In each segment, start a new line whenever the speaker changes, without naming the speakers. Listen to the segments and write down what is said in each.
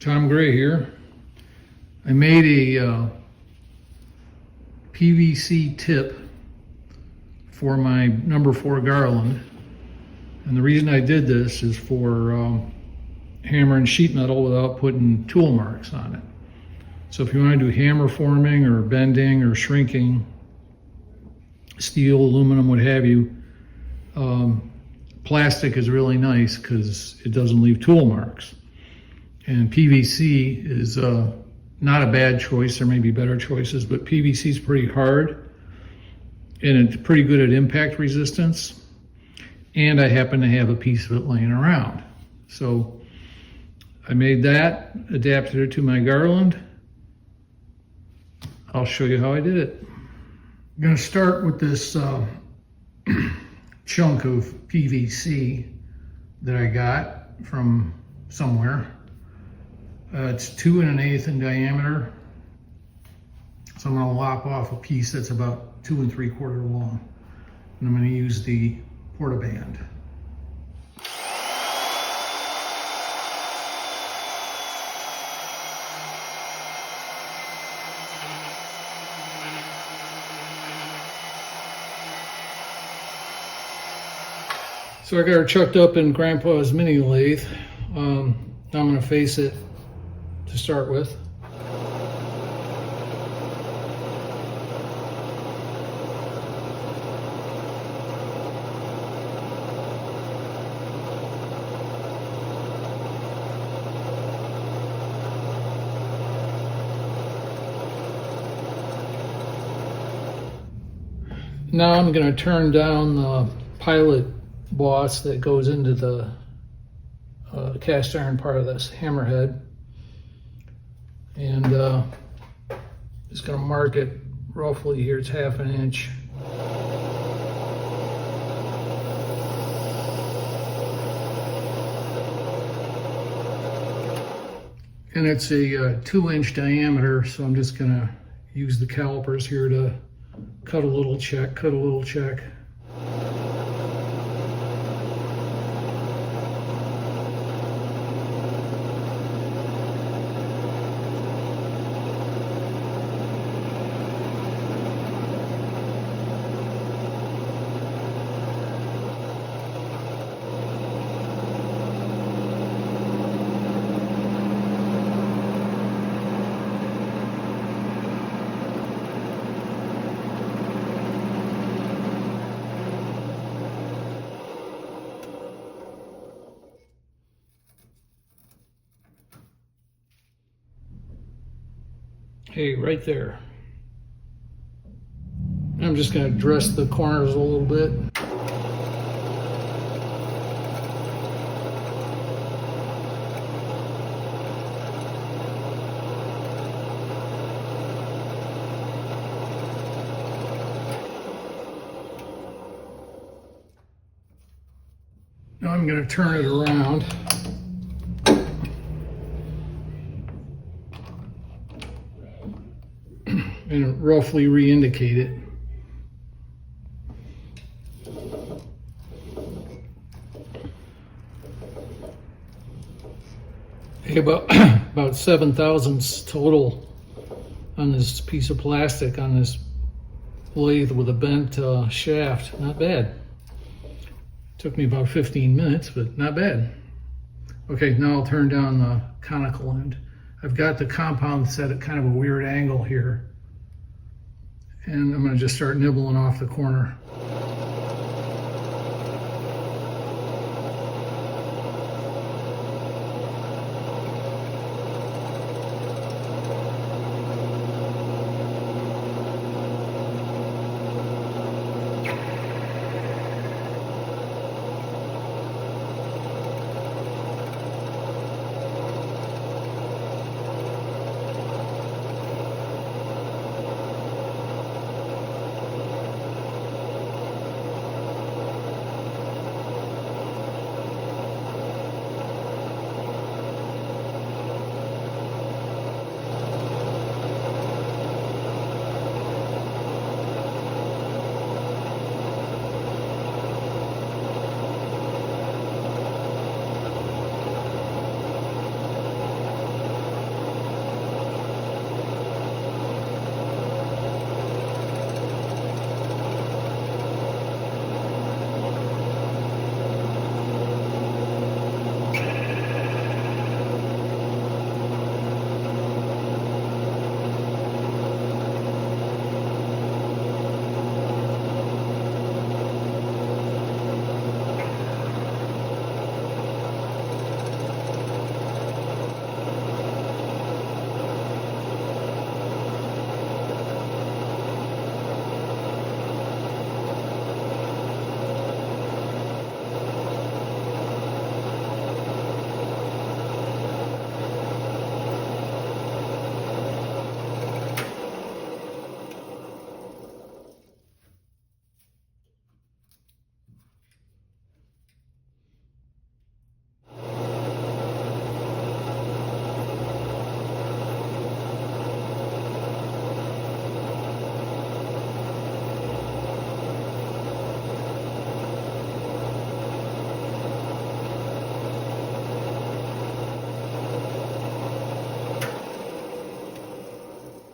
Tom Gray here. I made a PVC tip for my number 4 Garland, and the reason I did this is for hammering sheet metal without putting tool marks on it. So if you want to do hammer forming or bending or shrinking, steel, aluminum, what have you, plastic is really nice because it doesn't leave tool marks. And PVC is not a bad choice. There may be better choices, but PVC is pretty hard and it's pretty good at impact resistance. And I happen to have a piece of it laying around. So I made that, adapted it to my Garland. I'll show you how I did it. I'm going to start with this chunk of PVC that I got from somewhere. It's 2 1/8 in diameter. So I'm going to lop off a piece that's about 2 3/4 long. And I'm going to use the portaband. So I got her chucked up in Grandpa's mini lathe. Now I'm going to face it to start with. Now I'm going to turn down the pilot boss that goes into the cast iron part of this hammerhead, and just going to mark it roughly here. It's 1/2 inch. And it's a 2 inch diameter, so I'm just going to use the calipers here to cut a little check, cut a little check. Hey, right there. I'm just going to dress the corners a little bit. Now I'm going to turn it around. And roughly re-indicate it. Okay, about 7 thousandths total on this piece of plastic on this lathe with a bent shaft. Not bad. Took me about 15 minutes, but not bad. Okay, now I'll turn down the conical end. I've got the compound set at kind of a weird angle here. And I'm going to just start nibbling off the corner.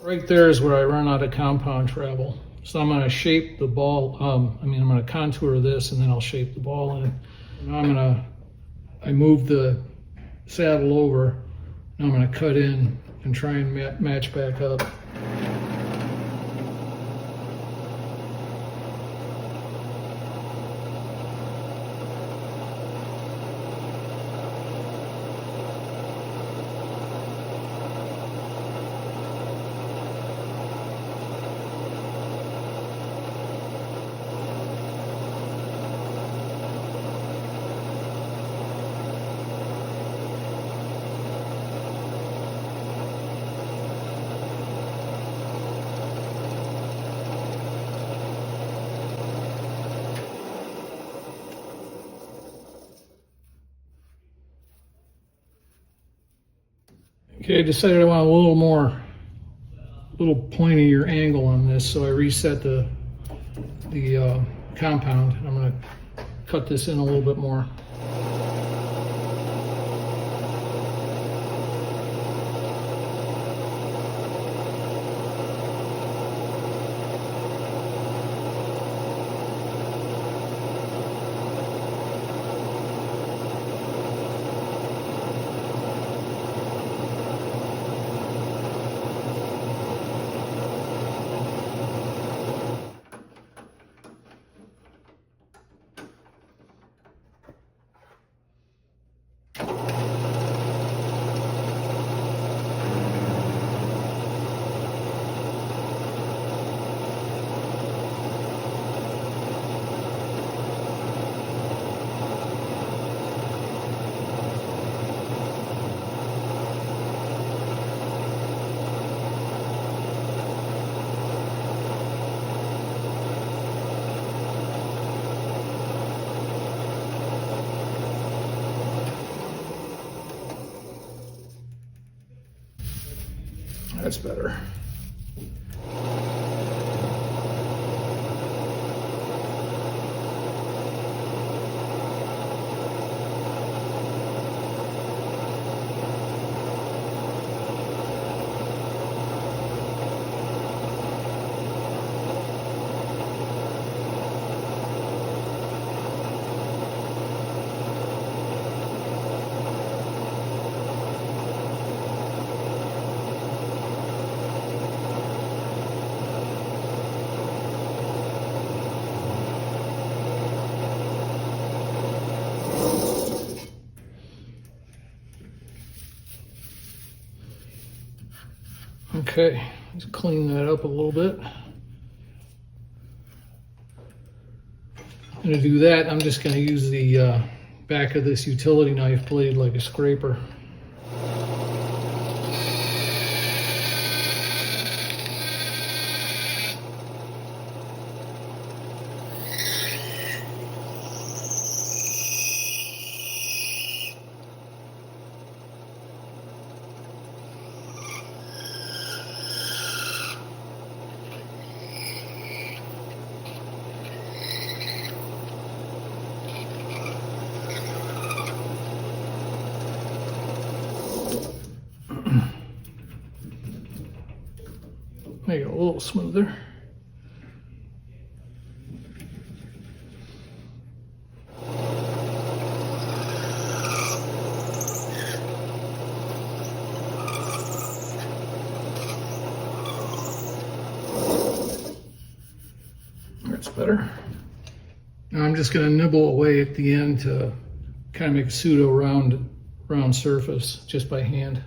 Right there is where I run out of compound travel. So I'm going to shape the ball, I'm going to contour this and then I'll shape the ball in. Now I move the saddle over. Now I'm going to cut in and try and match back up. Okay, I decided I want a little pointier angle on this, so I reset the compound. I'm going to cut this in a little bit more. That's better. Okay, let's clean that up a little bit. To do that, I'm just going to use the back of this utility knife blade like a scraper. Make it a little smoother. That's better. Now I'm just going to nibble away at the end to kind of make a pseudo round surface just by hand.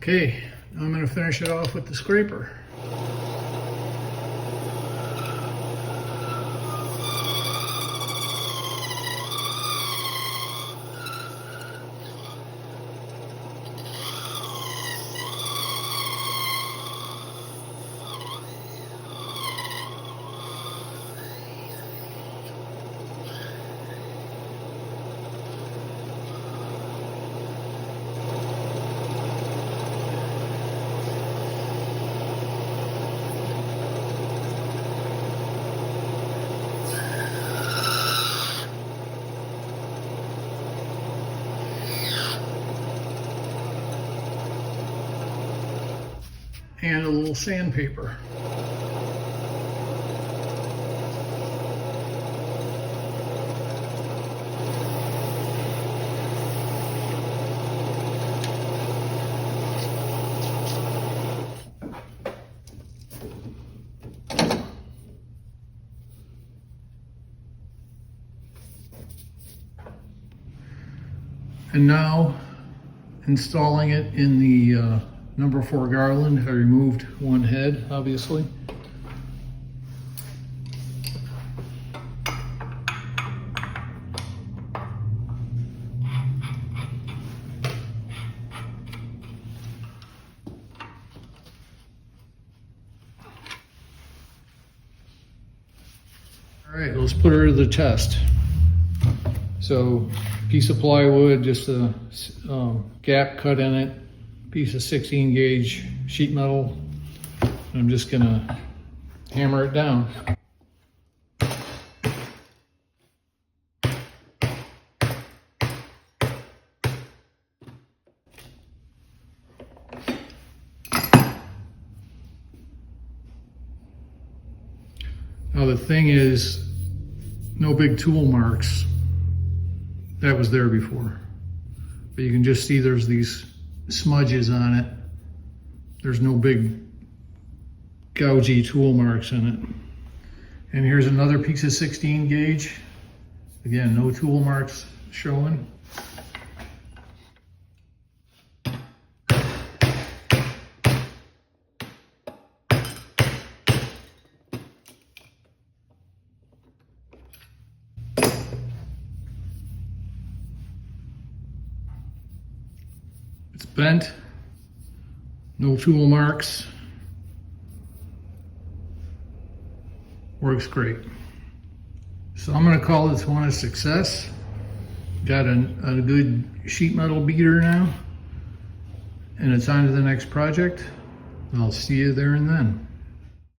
Okay, now I'm going to finish it off with the scraper. And a little sandpaper. And now installing it in the number 4 Garland. I removed one head, obviously. All right, let's put her to the test. So, piece of plywood, just a gap cut in it, piece of 16 gauge sheet metal. I'm just gonna hammer it down. Now the thing is, no big tool marks. That was there before. But you can just see there's these smudges on it. There's no big gougy tool marks in it. And here's another piece of 16 gauge. Again, no tool marks showing. It's bent, no tool marks, works great. So I'm going to call this one a success. Got a good sheet metal beater now, and it's on to the next project. I'll see you there and then.